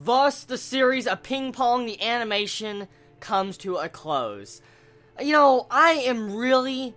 Thus, the series of Ping Pong, the animation, comes to a close. You know, I am really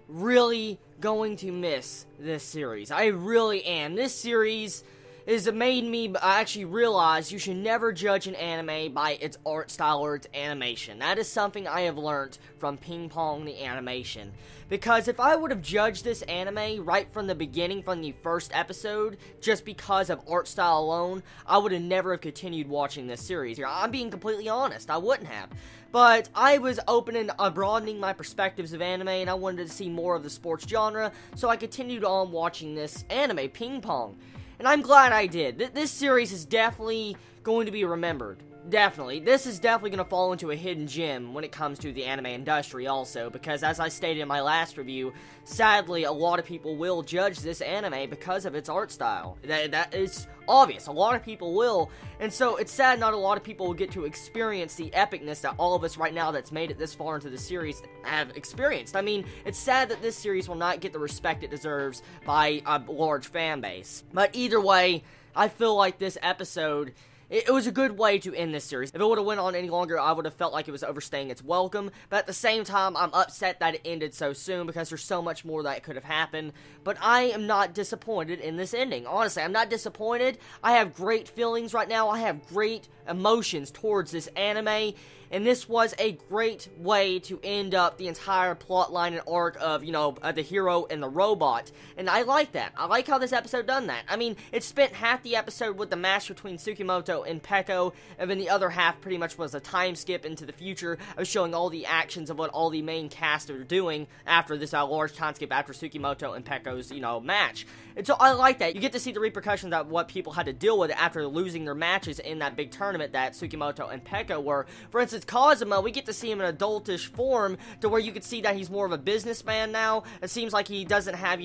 going to miss this series. I really am. This series has made me actually realize you should never judge an anime by its art style or its animation. That is something I have learned from Ping Pong the animation. Because if I would have judged this anime right from the beginning, from the first episode, just because of art style alone, I would have never have continued watching this series. I'm being completely honest, I wouldn't have. But I was opening, broadening my perspectives of anime, and I wanted to see more of the sports genre, so I continued on watching this anime, Ping Pong. And I'm glad I did. This series is definitely going to be remembered. Definitely. This is definitely going to fall into a hidden gem when it comes to the anime industry also, because as I stated in my last review, sadly, a lot of people will judge this anime because of its art style. That is obvious. A lot of people will, and so it's sad not a lot of people will get to experience the epicness that all of us right now that's made it this far into the series have experienced. I mean, it's sad that this series will not get the respect it deserves by a large fan base. But either way, I feel like this episode, it was a good way to end this series. If it would have went on any longer, I would have felt like it was overstaying its welcome. But at the same time, I'm upset that it ended so soon because there's so much more that could have happened. But I am not disappointed in this ending. Honestly, I'm not disappointed. I have great feelings right now. I have great emotions towards this anime. And this was a great way to end up the entire plotline and arc of, the hero and the robot. And I like that. I like how this episode done that. I mean, it spent half the episode with the match between Tsukimoto and Peko, and then the other half pretty much was a time skip into the future of showing all the actions of what all the main cast are doing after this large time skip after Tsukimoto and Peko's, match. And so I like that. You get to see the repercussions of what people had to deal with after losing their matches in that big tournament that Tsukimoto and Peko were. For instance, Kazuma, we get to see him in adultish form to where you could see that he's more of a businessman now. It seems like he doesn't have,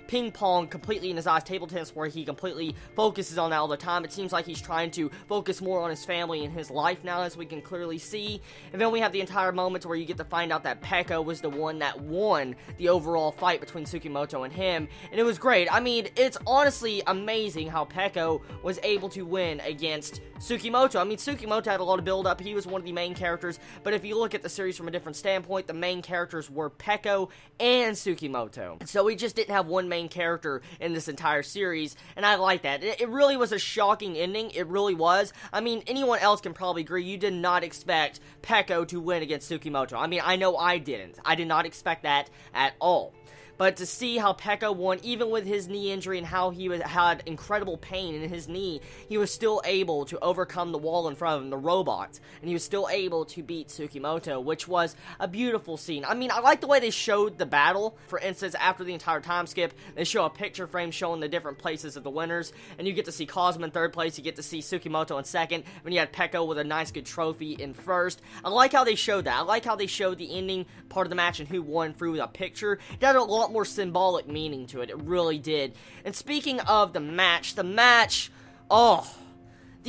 ping pong completely in his eyes, table tennis, where he completely focuses on that all the time. It seems like he's trying to focus more on his family and his life now, as we can clearly see. And then we have the entire moment where you get to find out that Peko was the one that won the overall fight between Tsukimoto and him. And it was great. I mean, it's honestly amazing how Peko was able to win against Tsukimoto. I mean, Tsukimoto had a lot of build-up. He was one of the main characters, but if you look at the series from a different standpoint, the main characters were Peko and Tsukimoto. And so we just didn't have one main character in this entire series, and I like that. It really was a shocking ending. It really was. I mean, anyone else can probably agree. You did not expect Peko to win against Tsukimoto. I mean, I know I didn't. I did not expect that at all. But to see how Peko won, even with his knee injury and how he had incredible pain in his knee, he was still able to overcome the wall in front of him, the robot, and he was still able to beat Tsukimoto, which was a beautiful scene. I mean, I like the way they showed the battle. For instance, after the entire time skip, they show a picture frame showing the different places of the winners, and you get to see Kazuma in third place, you get to see Tsukimoto in second, and you had Peko with a nice good trophy in first. I like how they showed that. I like how they showed the ending part of the match and who won through a picture. It had a lot more symbolic meaning to it. It really did. And speaking of the match, the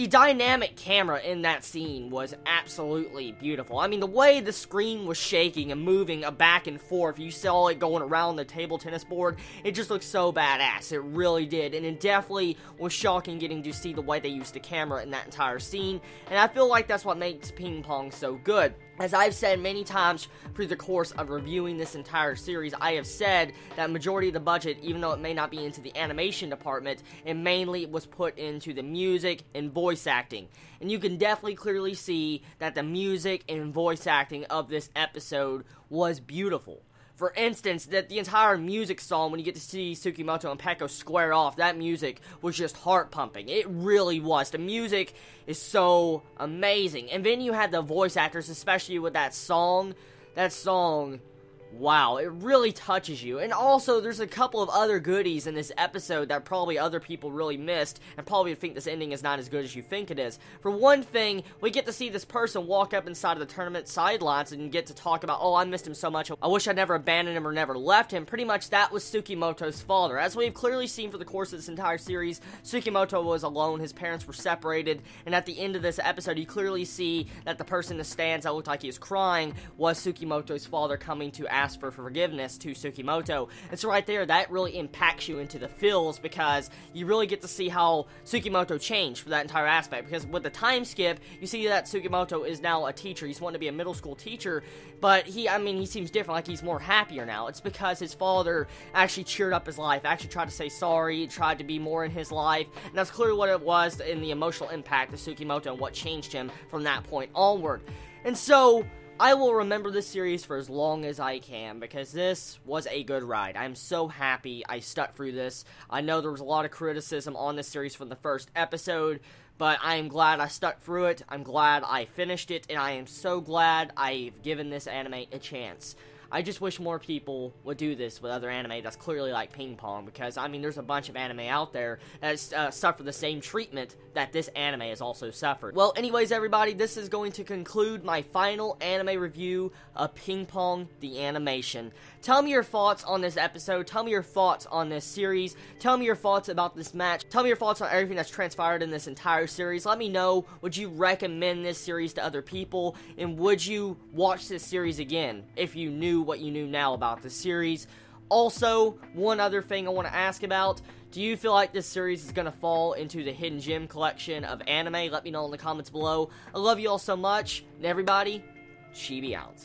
dynamic camera in that scene was absolutely beautiful. I mean, the way the screen was shaking and moving back and forth, you saw it going around the table tennis board, it just looked so badass. It really did. And it definitely was shocking getting to see the way they used the camera in that entire scene. And I feel like that's what makes Ping Pong so good. As I've said many times through the course of reviewing this entire series, I have said that majority of the budget, even though it may not be into the animation department, it mainly was put into the music and voice acting. And you can definitely clearly see that the music and voice acting of this episode was beautiful. For instance, that the entire music song, when you get to see Tsukimoto and Peko square off, that music was just heart-pumping. It really was. The music is so amazing. And then you had the voice actors, especially with that song. That song, wow, it really touches you. And also, there's a couple of other goodies in this episode that probably other people really missed, and probably think this ending is not as good as you think it is. For one thing, we get to see this person walk up inside of the tournament sidelines and get to talk about, oh, I missed him so much, I wish I'd never abandoned him or never left him. Pretty much that was Tsukimoto's father. As we've clearly seen for the course of this entire series, Tsukimoto was alone, his parents were separated, and at the end of this episode, you clearly see that the person in the stands that looked like he was crying was Tsukimoto's father coming to ask ask for forgiveness to Tsukimoto. And so right there, that really impacts you into the feels, because you really get to see how Tsukimoto changed for that entire aspect. Because with the time skip, you see that Tsukimoto is now a teacher. He's wanting to be a middle school teacher, but he seems different, like he's more happier now. It's because his father actually cheered up his life, actually tried to say sorry, tried to be more in his life, and that's clearly what it was in the emotional impact of Tsukimoto and what changed him from that point onward. And so, I will remember this series for as long as I can, because this was a good ride. I'm so happy I stuck through this. I know there was a lot of criticism on this series from the first episode, but I am glad I stuck through it. I'm glad I finished it, and I am so glad I've given this anime a chance. I just wish more people would do this with other anime that's clearly like Ping Pong, because, there's a bunch of anime out there that suffer the same treatment that this anime has also suffered. Well, anyways, everybody, this is going to conclude my final anime review of Ping Pong, the animation. Tell me your thoughts on this episode. Tell me your thoughts on this series. Tell me your thoughts about this match. Tell me your thoughts on everything that's transpired in this entire series. Let me know, would you recommend this series to other people? And would you watch this series again if you knew what you knew now about the series? Also, one other thing I want to ask about: do you feel like this series is going to fall into the Hidden Gem collection of anime? Let me know in the comments below. I love you all so much, and everybody, Chibi out.